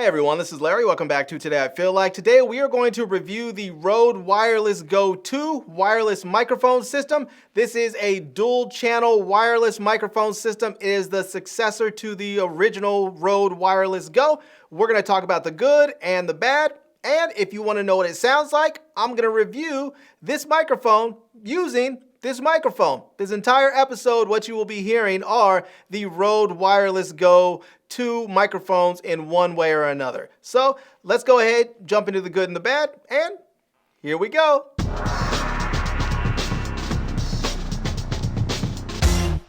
Hey everyone, this is Larry. Welcome back to Today I Feel Like. Today we are going to review the Rode Wireless Go 2 wireless microphone system. This is a dual channel wireless microphone system. It is the successor to the original Rode Wireless Go. We're going to talk about the good and the bad. And if you want to know what it sounds like, I'm going to review this microphone using this microphone. This entire episode, what you will be hearing are the Rode Wireless Go 2 microphones in one way or another. So let's go ahead, jump into the good and the bad, and here we go.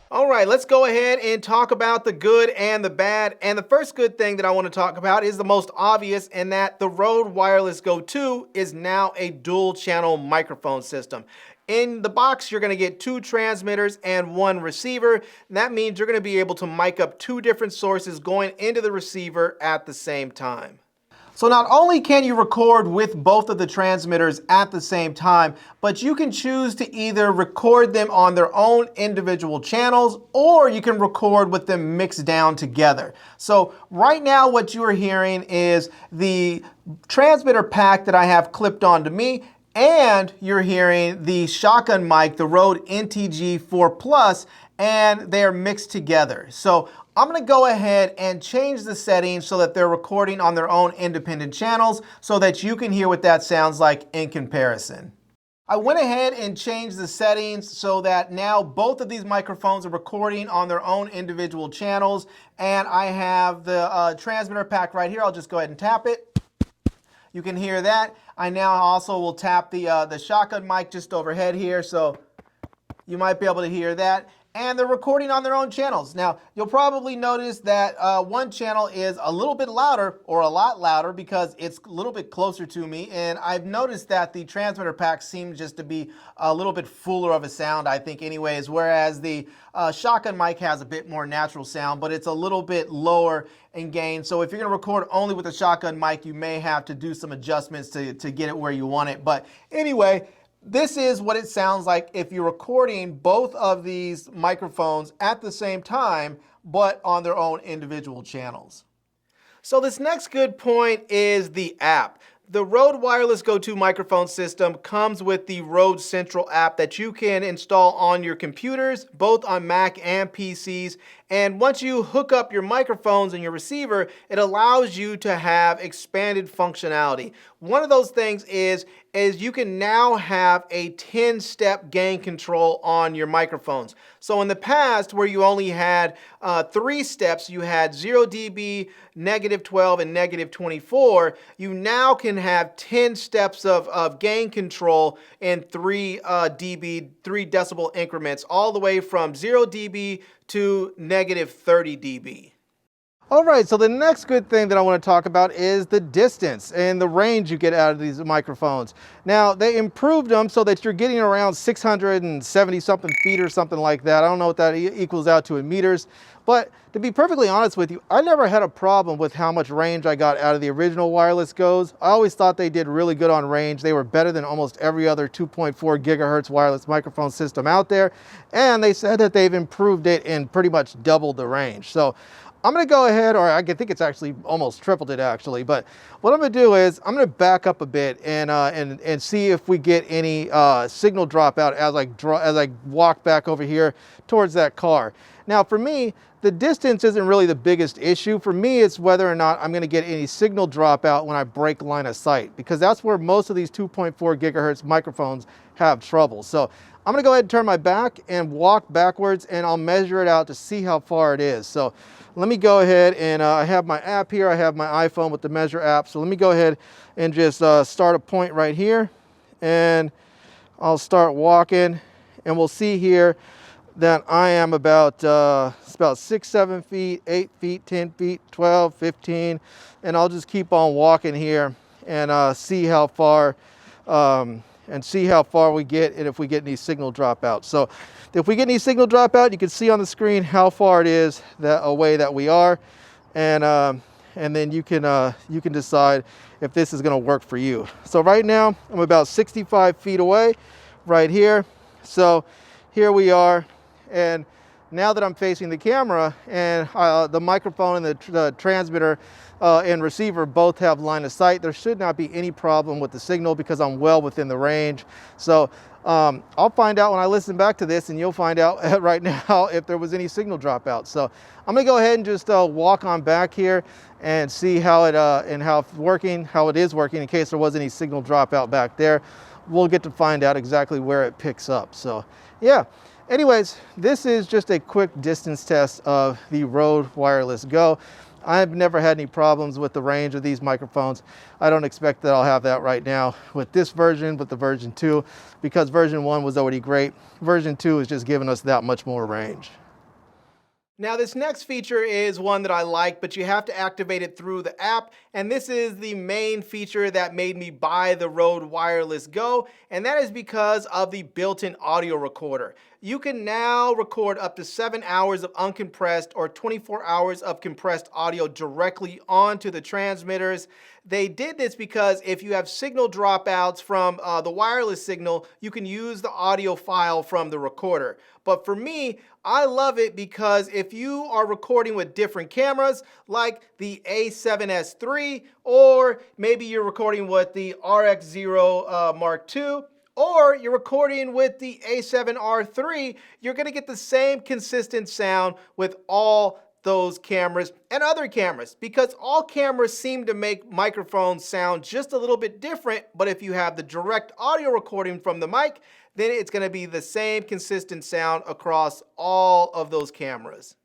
All right, let's go ahead and talk about the good and the bad. And the first good thing that I want to talk about is the most obvious, in that the Rode Wireless Go 2 is now a dual channel microphone system. In the box, you're going to get 2 transmitters and 1 receiver. And that means you're going to be able to mic up 2 different sources going into the receiver at the same time. So not only can you record with both of the transmitters at the same time, but you can choose to either record them on their own individual channels, or you can record with them mixed down together. So right now what you are hearing is the transmitter pack that I have clipped onto me, and you're hearing the shotgun mic, the Rode NTG4 Plus, and they're mixed together. So I'm going to go ahead and change the settings so that they're recording on their own independent channels so that you can hear what that sounds like in comparison. I went ahead and changed the settings so that now both of these microphones are recording on their own individual channels, and I have the transmitter pack right here. I'll just go ahead and tap it. You can hear that. I now also will tap the shotgun mic just overhead here, so you might be able to hear that. And they're recording on their own channels. Now, you'll probably notice that one channel is a little bit louder, or a lot louder, because it's a little bit closer to me. And I've noticed that the transmitter pack seems just to be a little bit fuller of a sound, I think, anyways, whereas the shotgun mic has a bit more natural sound, but it's a little bit lower in gain. So if you're going to record only with the shotgun mic, you may have to do some adjustments to get it where you want it. But anyway, this is what it sounds like if you're recording both of these microphones at the same time, but on their own individual channels. So this next good point is the app. The Rode Wireless Go 2 microphone system comes with the Rode Central app that you can install on your computers, both on Mac and PCs. And once you hook up your microphones and your receiver, it allows you to have expanded functionality. One of those things is you can now have a 10-step gain control on your microphones. So in the past, where you only had 3 steps, you had 0 dB, -12, and -24, you now can have 10 steps of gain control in 3 dB, 3 decibel increments, all the way from 0 dB to -30 dB. All right, so the next good thing that I want to talk about is the distance and the range you get out of these microphones. Now, they improved them so that you're getting around 670 something feet or something like that. I don't know what that equals out to in meters, but to be perfectly honest with you, I never had a problem with how much range I got out of the original wireless Go's. I always thought they did really good on range. They were better than almost every other 2.4 gigahertz wireless microphone system out there, and they said that they've improved it and pretty much doubled the range. So I'm going to go ahead, or I think it's actually almost tripled it actually, but what I'm going to do is I'm going to back up a bit and see if we get any signal dropout as I walk back over here towards that car. Now for me, the distance isn't really the biggest issue. For me, it's whether or not I'm going to get any signal dropout when I break line of sight, because that's where most of these 2.4 gigahertz microphones have trouble. So I'm going to go ahead and turn my back and walk backwards, and I'll measure it out to see how far it is. So let me go ahead and I have my app here. I have my iPhone with the Measure app. So let me go ahead and just start a point right here, and I'll start walking, and we'll see here that I am about 6, 7 feet, 8 feet, 10 feet, 12, 15, and I'll just keep on walking here and see how far we get, and if we get any signal dropout. So if we get any signal dropout, you can see on the screen how far it is away that we are, and then you can decide if this is going to work for you. So right now I'm about 65 feet away right here. So here we are, and now that I'm facing the camera, and the microphone and the transmitter and receiver both have line of sight, there should not be any problem with the signal because I'm well within the range. So I'll find out when I listen back to this, and you'll find out right now if there was any signal dropout. So I'm gonna go ahead and just walk on back here and see how it how it is working in case there was any signal dropout back there. We'll get to find out exactly where it picks up. So yeah. Anyways, this is just a quick distance test of the Rode Wireless Go. I've never had any problems with the range of these microphones. I don't expect that I'll have that right now with this version, but the version 2, because version 1 was already great. Version 2 is just giving us that much more range. Now this next feature is one that I like, but you have to activate it through the app, and this is the main feature that made me buy the Rode Wireless Go, and that is because of the built-in audio recorder. You can now record up to 7 hours of uncompressed or 24 hours of compressed audio directly onto the transmitters. They did this because if you have signal dropouts from the wireless signal, you can use the audio file from the recorder. But for me, I love it because if you are recording with different cameras, like the A7S III, or maybe you're recording with the RX0 Mark II, or you're recording with the A7R III, you're going to get the same consistent sound with all those cameras and other cameras, because all cameras seem to make microphones sound just a little bit different. But if you have the direct audio recording from the mic, then it's going to be the same consistent sound across all of those cameras.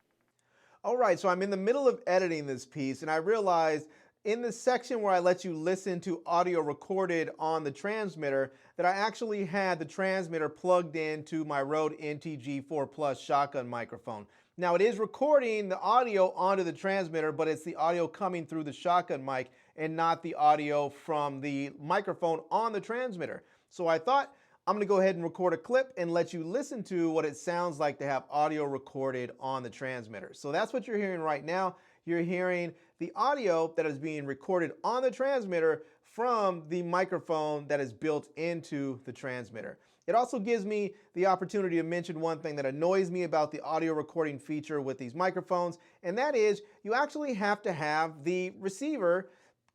All right, so I'm in the middle of editing this piece, and I realized in the section where I let you listen to audio recorded on the transmitter that I actually had the transmitter plugged into my Rode NTG4 Plus shotgun microphone. Now it is recording the audio onto the transmitter, but it's the audio coming through the shotgun mic and not the audio from the microphone on the transmitter. So I thought I'm going to go ahead and record a clip and let you listen to what it sounds like to have audio recorded on the transmitter. So that's what you're hearing right now. You're hearing the audio that is being recorded on the transmitter from the microphone that is built into the transmitter. It also gives me the opportunity to mention one thing that annoys me about the audio recording feature with these microphones, and that is you actually have to have the receiver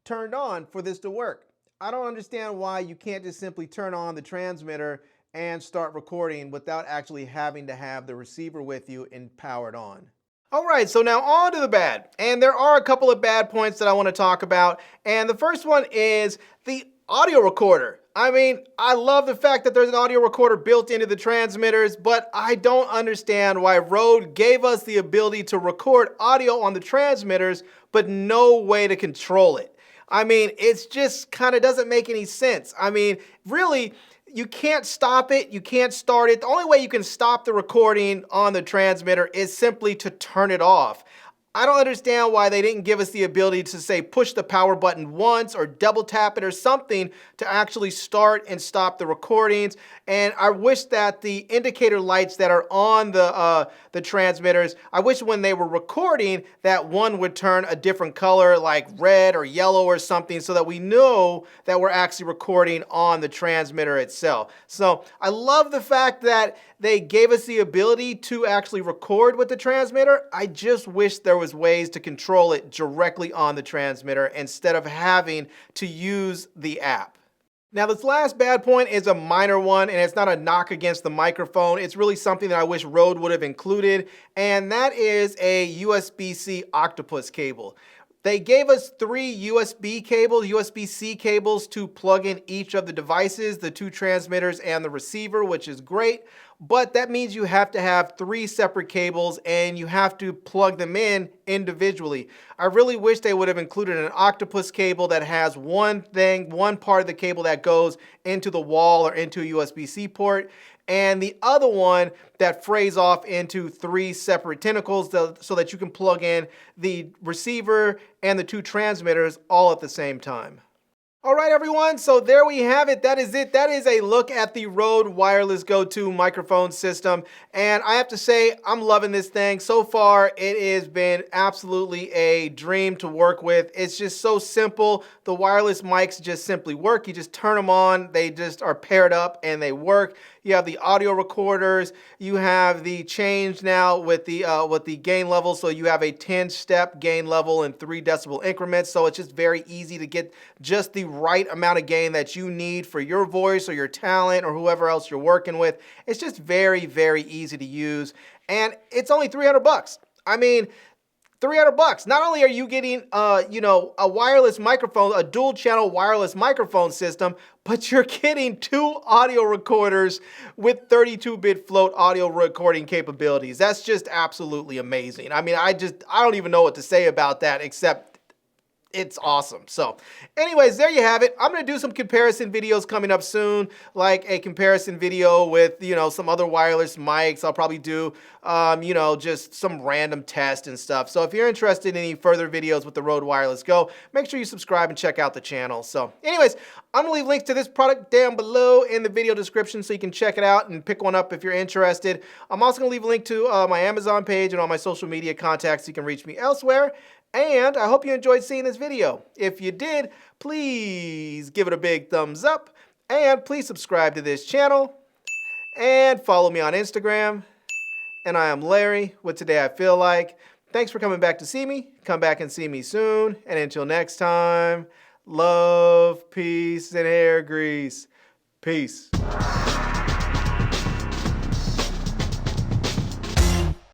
turned on for this to work. I don't understand why you can't just simply turn on the transmitter and start recording without actually having to have the receiver with you and powered on. All right, so now on to the bad. And there are a couple of bad points that I want to talk about. And the first one is the audio recorder. I mean, I love the fact that there's an audio recorder built into the transmitters, but I don't understand why Rode gave us the ability to record audio on the transmitters, but no way to control it. I mean, it's just kind of doesn't make any sense. I mean, really, you can't stop it, you can't start it. The only way you can stop the recording on the transmitter is simply to turn it off. I don't understand why they didn't give us the ability to say push the power button once or double tap it or something to actually start and stop the recordings. And I wish that the indicator lights that are on the transmitters, I wish when they were recording that one would turn a different color like red or yellow or something so that we know that we're actually recording on the transmitter itself. So I love the fact that they gave us the ability to actually record with the transmitter. I just wish there was ways to control it directly on the transmitter instead of having to use the app. Now this last bad point is a minor one, and it's not a knock against the microphone. It's really something that I wish Rode would have included, and that is a USB-C octopus cable. They gave us 3 USB cables, USB-C cables to plug in each of the devices, the 2 transmitters and the receiver, which is great. But that means you have to have 3 separate cables and you have to plug them in individually. I really wish they would have included an octopus cable that has one part of the cable that goes into the wall or into a USB-C port, and the other one that frays off into 3 separate tentacles so that you can plug in the receiver and the 2 transmitters all at the same time. All right, everyone, so there we have it. That is it. That is a look at the Rode Wireless Go 2 microphone system. And I have to say, I'm loving this thing. So far, it has been absolutely a dream to work with. It's just so simple. The wireless mics just simply work. You just turn them on. They just are paired up and they work. You have the audio recorders. You have the change now with the gain level. So you have a 10-step gain level in 3 decibel increments. So it's just very easy to get just the right amount of gain that you need for your voice or your talent or whoever else you're working with. It's just very, very easy to use. And it's only $300. I mean, $300. Not only are you getting, a wireless microphone, a dual channel wireless microphone system, but you're getting 2 audio recorders with 32-bit float audio recording capabilities. That's just absolutely amazing. I mean, I don't even know what to say about that except it's awesome. So anyways, there you have it. I'm going to do some comparison videos coming up soon, like a comparison video with, some other wireless mics. I'll probably do, just some random test and stuff. So if you're interested in any further videos with the Rode Wireless Go, make sure you subscribe and check out the channel. So anyways, I'm going to leave links to this product down below in the video description so you can check it out and pick one up if you're interested. I'm also going to leave a link to my Amazon page and all my social media contacts so you can reach me elsewhere. And I hope you enjoyed seeing this video. If you did, please give it a big thumbs up. And please subscribe to this channel. And follow me on Instagram. And I am Larry with Today I Feel Like. Thanks for coming back to see me. Come back and see me soon. And until next time, love, peace, and hair grease. Peace.